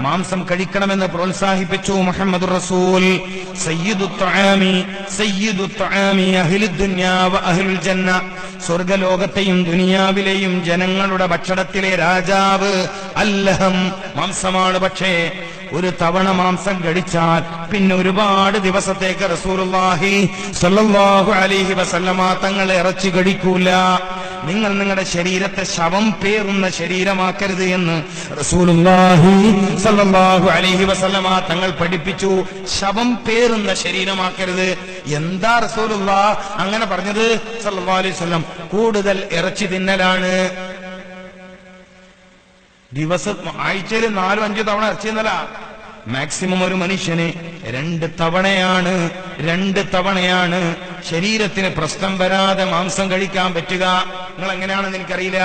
മാംസം കഴിക്കണമെന്ന് പ്രോത്സാഹിപ്പിച്ചു മുഹമ്മദുർ റസൂൽ. സയ്യിദു ത്വആമി അഹ്ലുദ് ദുനിയാ വ അഹ്ലുൽ ജന്ന, സ്വർഗലോകത്തെയും ദുനിയാവിലെയും ജനങ്ങളുടെ ഭക്ഷണത്തിലെ രാജാവ് അല്ലഹം, മാംസമാണ്. പക്ഷേ ഒരു തവണ മാംസം കഴിച്ചാൽ പിന്നെ ഒരുപാട് ദിവസത്തേക്ക് റസൂലുള്ളാഹി സ്വല്ലല്ലാഹു അലൈഹി വസല്ലമ തങ്ങൾ ഇറച്ചി കഴിക്കൂല. നിങ്ങൾ നിങ്ങളുടെ ശരീരത്തെ ശവം പേറുന്ന ശരീരമാക്കരുത് എന്ന് റസൂലുള്ളാഹി സ്വല്ലല്ലാഹു അലൈഹി വസല്ലമ തങ്ങൾ പഠിപ്പിച്ചു. ശവം പേറുന്ന ശരീരമാക്കരുത്. എന്താ റസൂലുള്ളാഹ് അങ്ങനെ പറഞ്ഞത് സ്വല്ലല്ലാഹു അലൈഹി വസല്ലം? കൂടുതൽ ഇറച്ചി തിന്നലാണ്. ആഴ്ചയിൽ 4-5 തവണ ഇറച്ചി തിന്നല. മാക്സിമം ഒരു മനുഷ്യന് 2 തവണയാണ് ശരീരത്തിന് പ്രശ്നം വരാതെ മാംസം കഴിക്കാൻ പറ്റുക. നിങ്ങൾ എങ്ങനെയാണെന്ന് എനിക്കറിയില്ല.